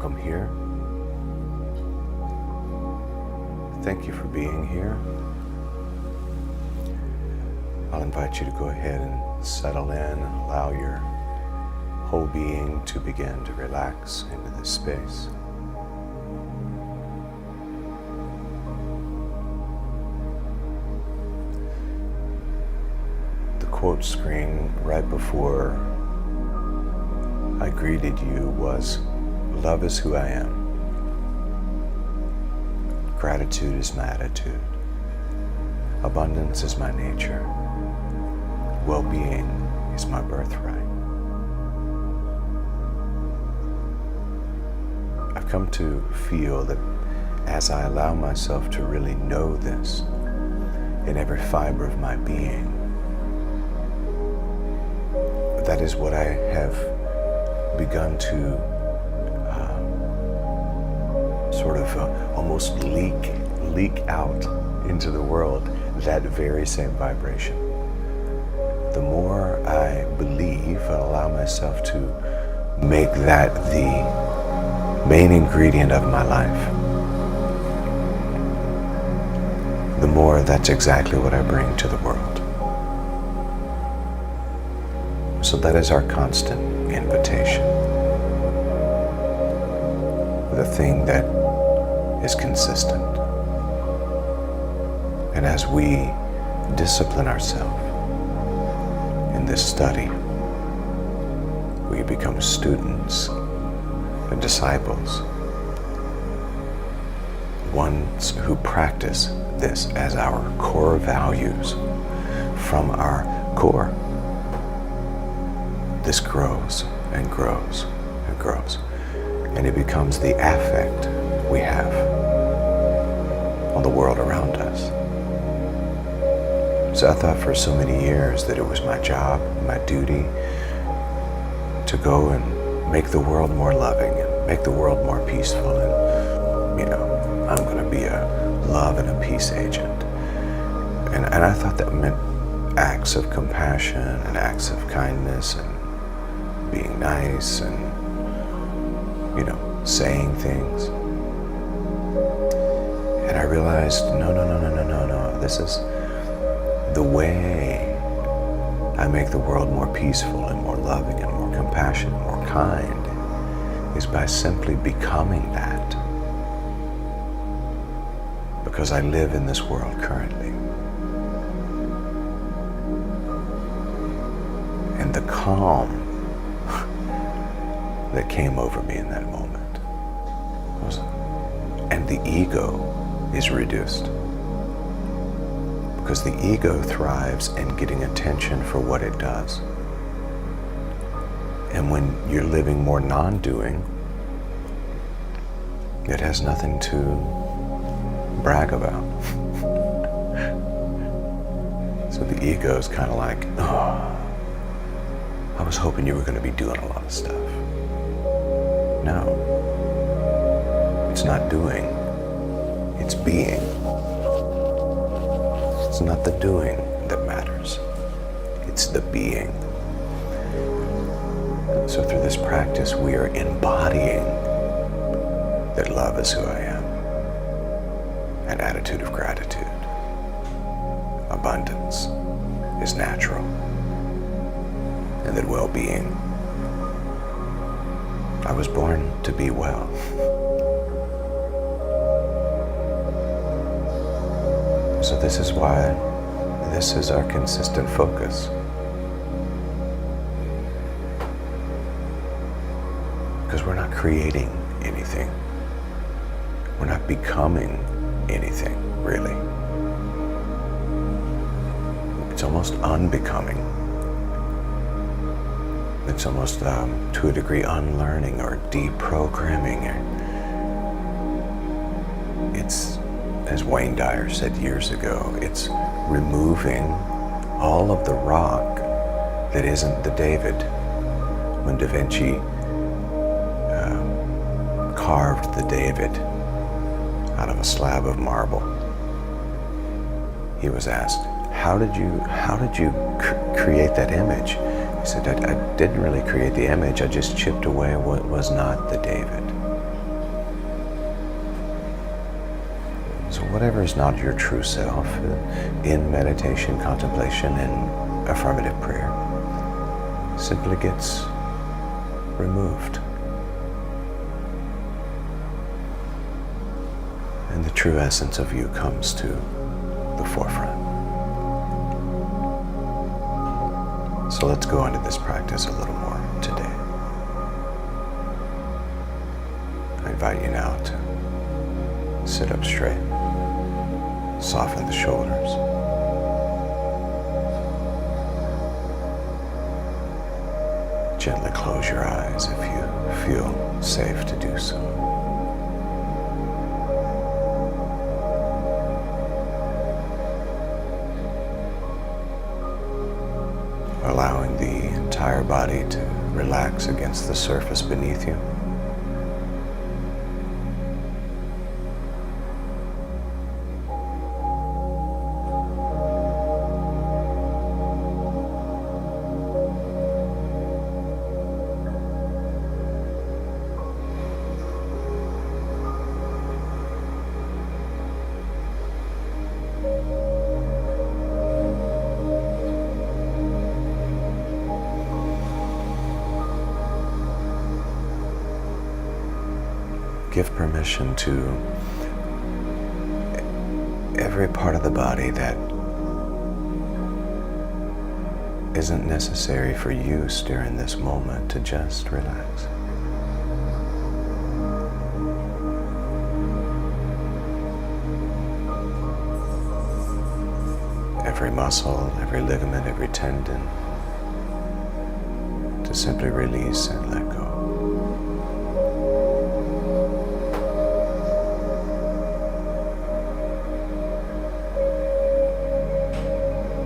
Welcome here. Thank you for being here. I'll invite you to go ahead and settle in and allow your whole being to begin to relax into this space. The quote screen right before I greeted you was, "Love is who I am. Gratitude is my attitude. Abundance is my nature. Well-being is my birthright." I've come to feel that as I allow myself to really know this in every fiber of my being, that is what I have begun to almost leak out into the world, that very same vibration. The more I believe and allow myself to make that the main ingredient of my life, the more that's exactly what I bring to the world. So that is our constant invitation. The thing that is consistent. And as we discipline ourselves in this study, we become students and disciples, ones who practice this as our core values from our core. This grows and grows and grows, and it becomes the affect we have on the world around us. So I thought for so many years that it was my job, my duty to go and make the world more loving and make the world more peaceful, and I'm going to be a love and a peace agent. And I thought that meant acts of compassion and acts of kindness and being nice and saying things. And I realized, no. This is the way I make the world more peaceful and more loving and more compassionate, more kind, is by simply becoming that. Because I live in this world currently. And the calm that came over me in that moment and the ego is reduced, because the ego thrives in getting attention for what it does. And when you're living more non-doing, it has nothing to brag about. So the ego is kind of like, oh, I was hoping you were going to be doing a lot of stuff. No, it's not doing, it's being. It's not the doing that matters, it's the being. So through this practice, we are embodying that love is who I am, an attitude of gratitude, abundance is natural, and that well-being, I was born to be well. So this is why this is our consistent focus. Because we're not creating anything. We're not becoming anything, really. It's almost unbecoming. It's almost, to a degree, unlearning or deprogramming. It's, as Wayne Dyer said years ago, it's removing all of the rock that isn't the David. When Da Vinci carved the David out of a slab of marble, he was asked, how did you create that image? He said, I didn't really create the image, I just chipped away what was not the David. whatever is not your true self, in meditation, contemplation, and affirmative prayer, simply gets removed. And the true essence of you comes to the forefront. So let's go into this practice a little more today. I invite you now to sit up straight, soften the shoulders, gently close your eyes if you feel safe to do so. Allowing the entire body to relax against the surface beneath you. Give permission to every part of the body that isn't necessary for use during this moment to just relax. Every muscle, every ligament, every tendon to simply release and let go.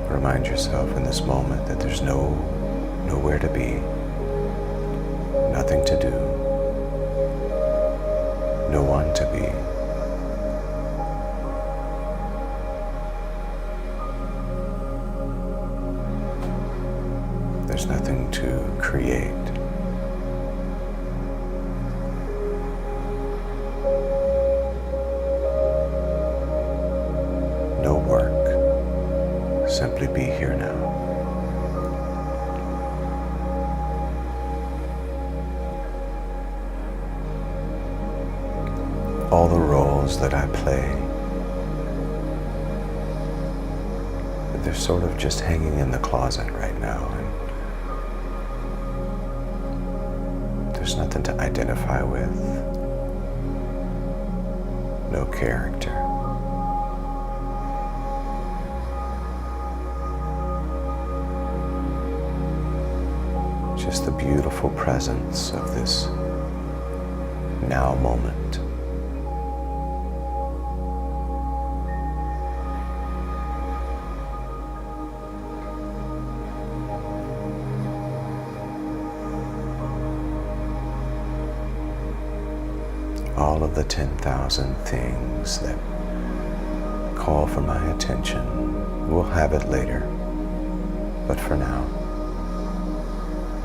Remind yourself in this moment that there's nowhere to be, nothing to do, no one to be. There's nothing to create. No work. Simply be here now. All the roles that I play, they're sort of just hanging in the closet right now, and there's nothing to identify with, no character. Just the beautiful presence of this now moment. All of the 10,000 things that call for my attention, we'll have it later, but for now,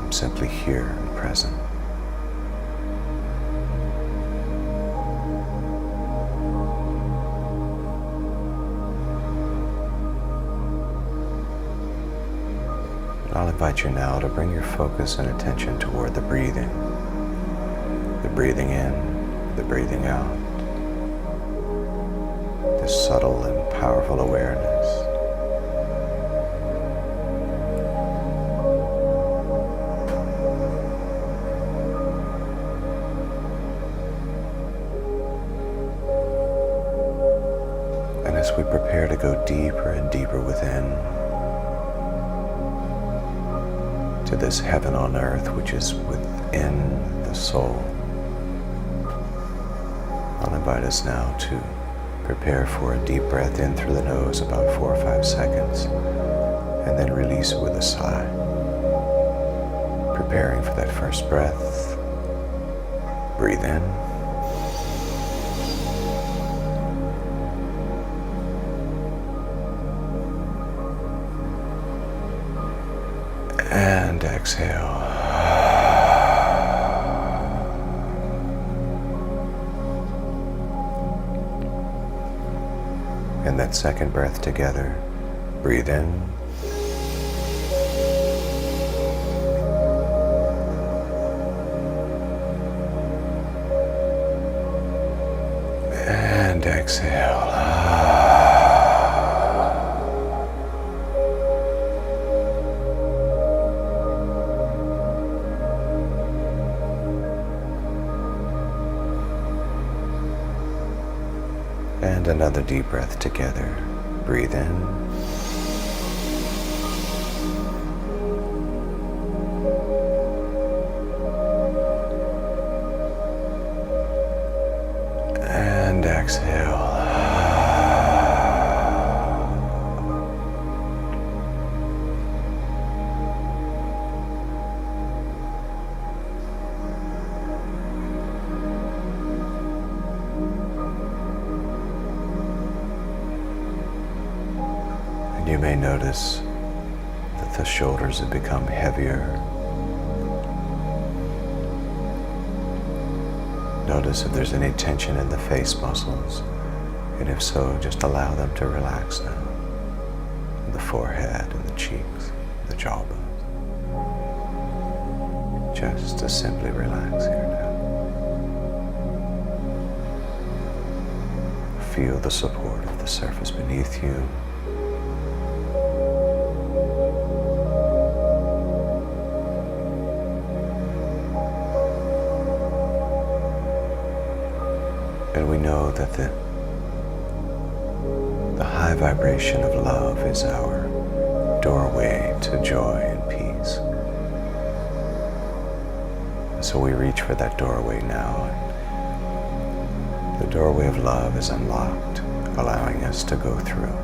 I'm simply here and present. And I'll invite you now to bring your focus and attention toward the breathing. The breathing in, the breathing out. This subtle and powerful awareness. As we prepare to go deeper and deeper within to this heaven on earth, which is within the soul, I'll invite us now to prepare for a deep breath in through the nose, about 4 or 5 seconds, and then release it with a sigh. Preparing for that first breath, breathe in. And exhale. that second breath together, breathe in. And exhale. And another deep breath together. Breathe in. And exhale. You may notice that the shoulders have become heavier. Notice if there's any tension in the face muscles, and if so, just allow them to relax now. In the forehead and the cheeks, the jawbone. Just to simply relax here now. Feel the support of the surface beneath you. And we know that the high vibration of love is our doorway to joy and peace. And so we reach for that doorway now. The doorway of love is unlocked, allowing us to go through.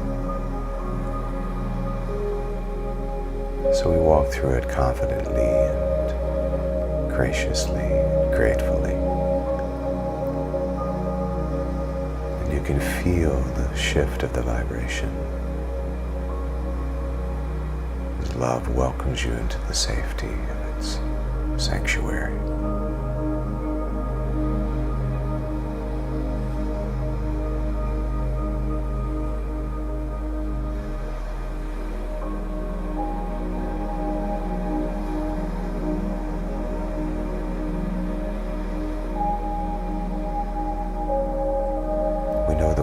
So we walk through it confidently and graciously and gratefully. You can feel the shift of the vibration as love welcomes you into the safety of its sanctuary.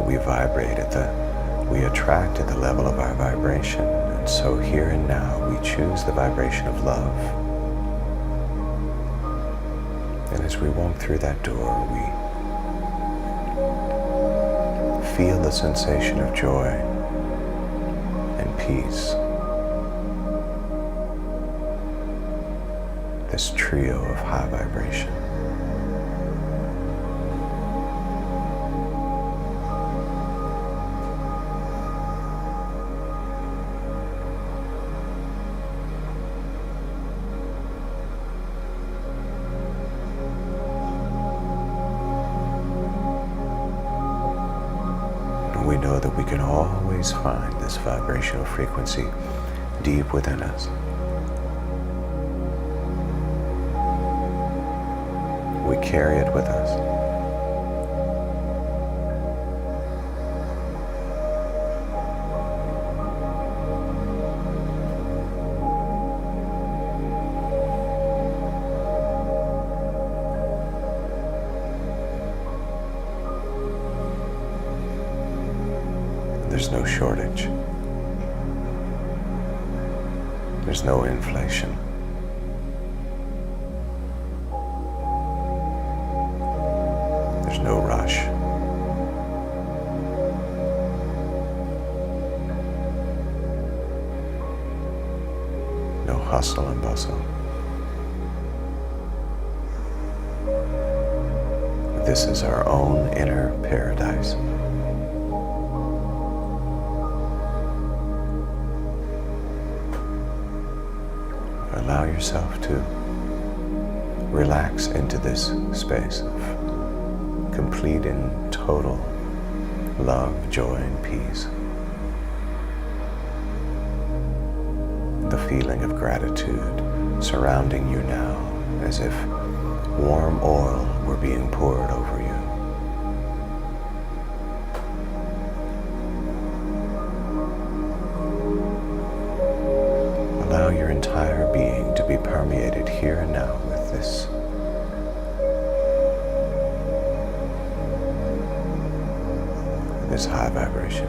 We vibrate we attract at the level of our vibration. And so here and now, we choose the vibration of love. And as we walk through that door, we feel the sensation of joy and peace. This trio of high vibration. We know that we can always find this vibrational frequency deep within us. We carry it with us. There's no shortage. There's no inflation. There's no rush. No hustle and bustle. This is our own inner paradise. Allow yourself to relax into this space of complete and total love, joy, and peace. The feeling of gratitude surrounding you now, as if warm oil were being poured over you. entire being to be permeated here and now with this high vibration.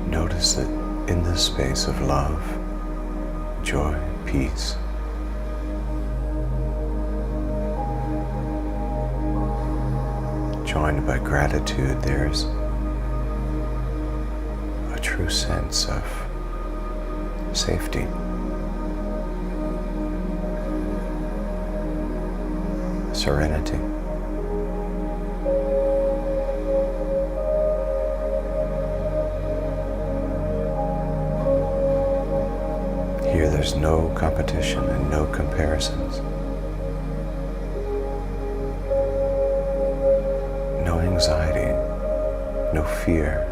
Notice that in this space of love, joy, peace, joined by gratitude, there's a true sense of safety, serenity. Here there's no competition and no comparisons. No anxiety, no fear.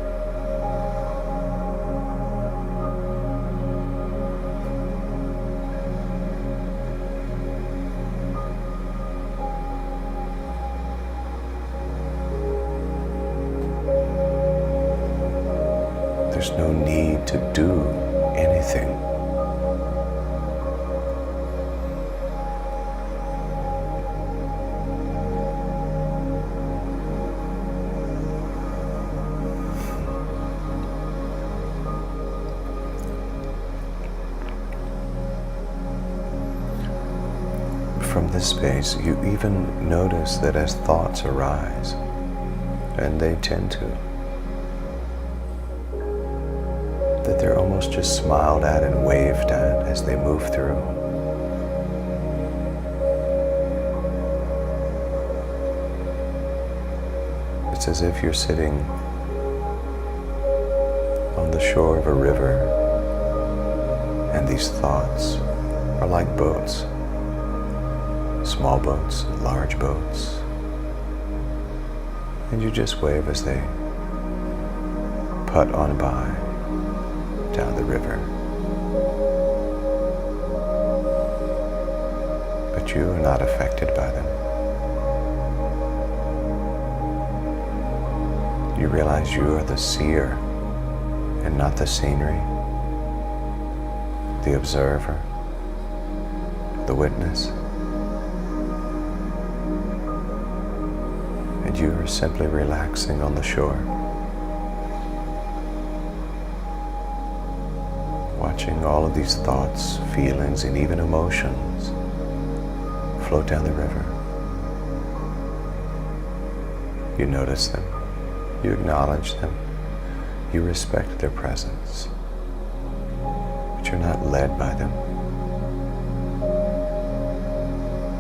There's no need to do anything. From this space, you even notice that as thoughts arise, and they tend to, that they're almost just smiled at and waved at as they move through. It's as if you're sitting on the shore of a river, and these thoughts are like boats. Small boats, large boats, and you just wave as they putt on by down the river. But you are not affected by them. You realize you are the seer and not the scenery, the observer, the witness. And you are simply relaxing on the shore, watching all of these thoughts, feelings, and even emotions float down the river. You notice them, you acknowledge them, you respect their presence, but you're not led by them.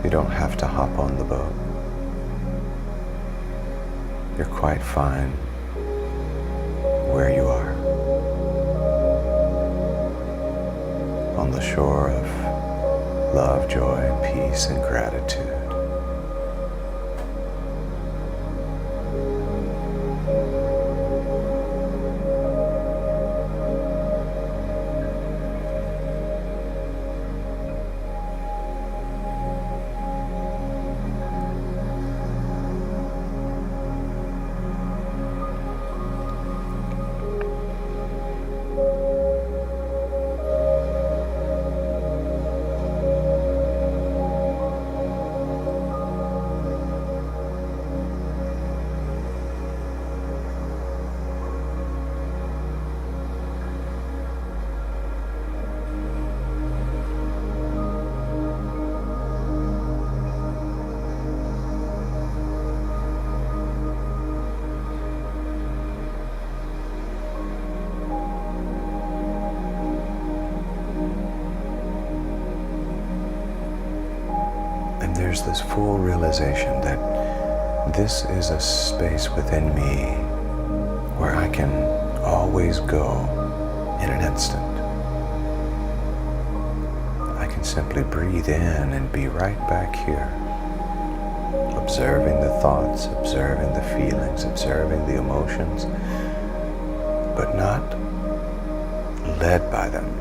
You don't have to hop on the boat. You're quite fine where you are, on the shore of love, joy, peace, and gratitude. there's this full realization that this is a space within me where I can always go in an instant. I can simply breathe in and be right back here, observing the thoughts, observing the feelings, observing the emotions, but not led by them.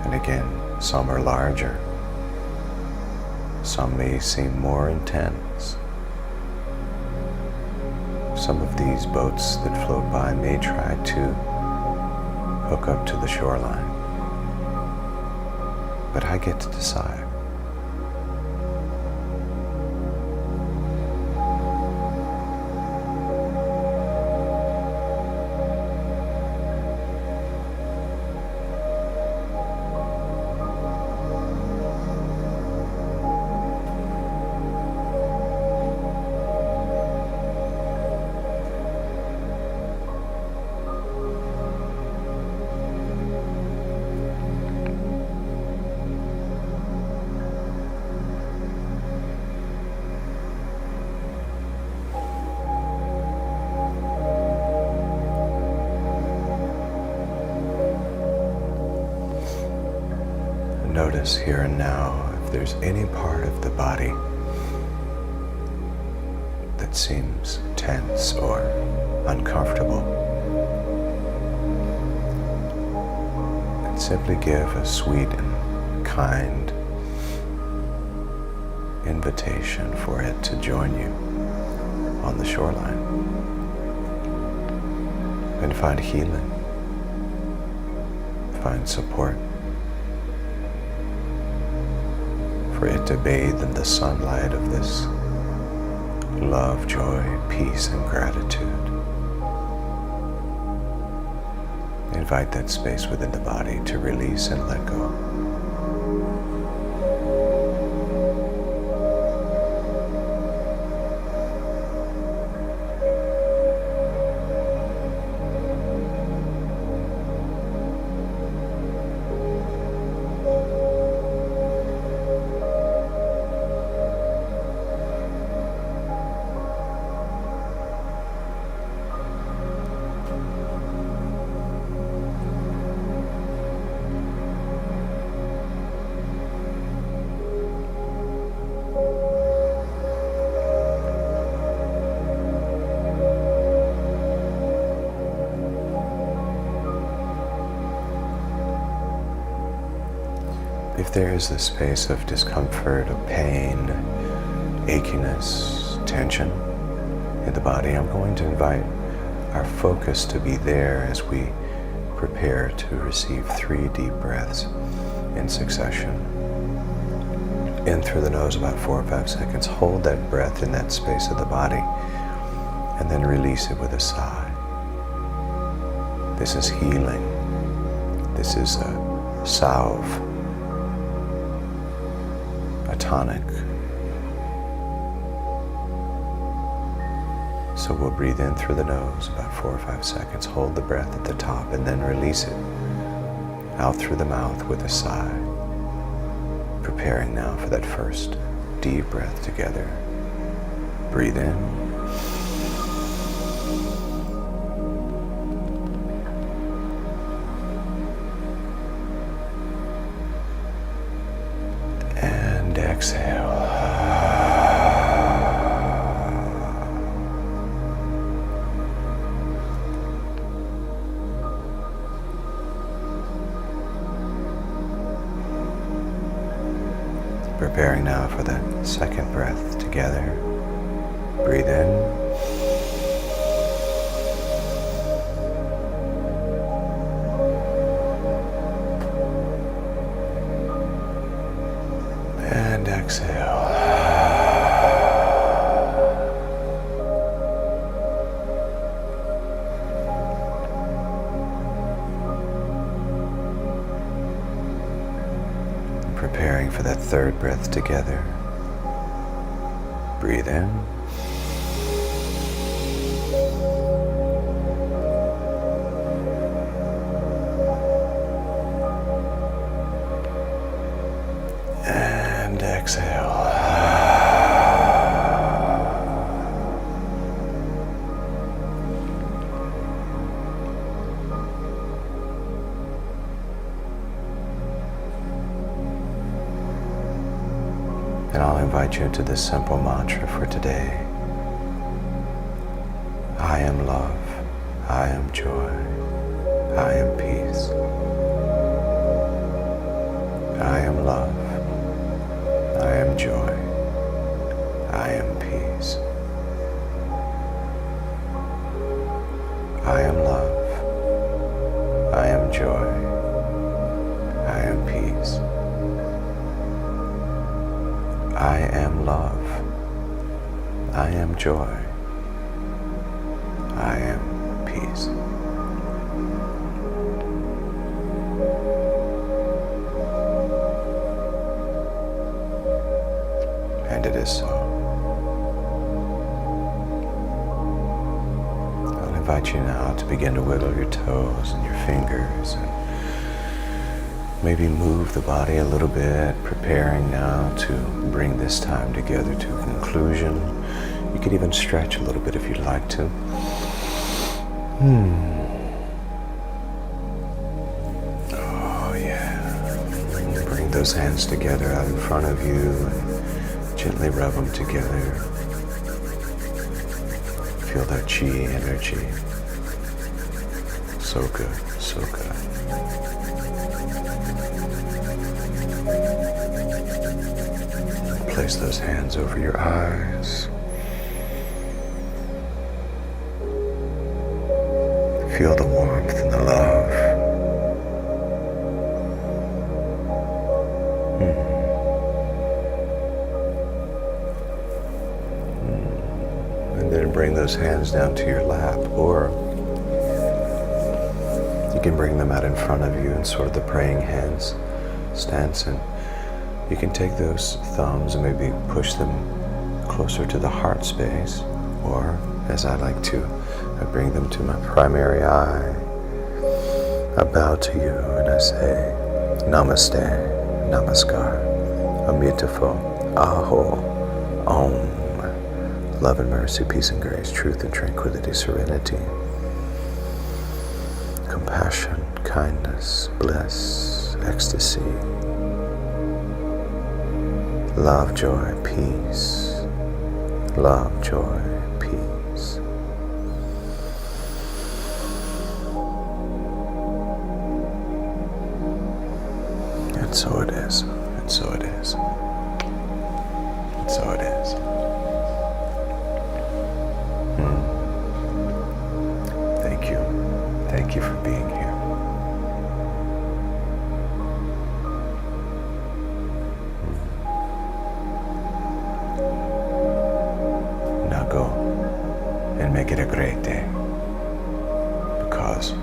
And again, some are larger. Some may seem more intense. Some of these boats that float by may try to hook up to the shoreline, but I get to decide. Notice here and now if there's any part of the body that seems tense or uncomfortable. And simply give a sweet and kind invitation for it to join you on the shoreline and find healing, find support. For it to bathe in the sunlight of this love, joy, peace, and gratitude. Invite that space within the body to release and let go. If there is a space of discomfort, of pain, achiness, tension in the body, I'm going to invite our focus to be there as we prepare to receive 3 deep breaths in succession. In through the nose about 4 or 5 seconds. Hold that breath in that space of the body and then release it with a sigh. This is healing. This is a salve, a tonic. So we'll breathe in through the nose about 4 or 5 seconds, hold the breath at the top, and then release it out through the mouth with a sigh. Preparing now for that first deep breath together. Breathe in. And exhale. Preparing now for that second breath together. Breathe in. And exhale. Preparing for that third breath together. Breathe in. And I'll invite you into this simple mantra for today. I am love. I am joy. I am peace. I am love. I am joy. I am peace. I am love. I am joy. I am peace. I am love. I am joy. I am peace. And it is so. I'll invite you now to begin to wiggle your toes and your fingers and maybe move the body a little bit, preparing now to bring this time together to a conclusion. You could even stretch a little bit if you'd like to. Oh yeah. Bring those hands together out in front of you and gently rub them together. Feel that chi energy. So good, so good. Place those hands over your eyes. Feel the warmth and the love. And then bring those hands down to your lap, or you can bring them out in front of you in sort of the praying hands stance, and you can take those thumbs and maybe push them closer to the heart space, or as I like to, I bring them to my primary eye. I bow to you and I say, Namaste, Namaskar, Amitabha, Aho, Om. Love and mercy, peace and grace, truth and tranquility, serenity, compassion, kindness, bliss, ecstasy, love, joy, peace. Love, joy, peace. And so it is. And so it is. And so it is. Thank you. Thank you for being here. Now go and make it a great day, because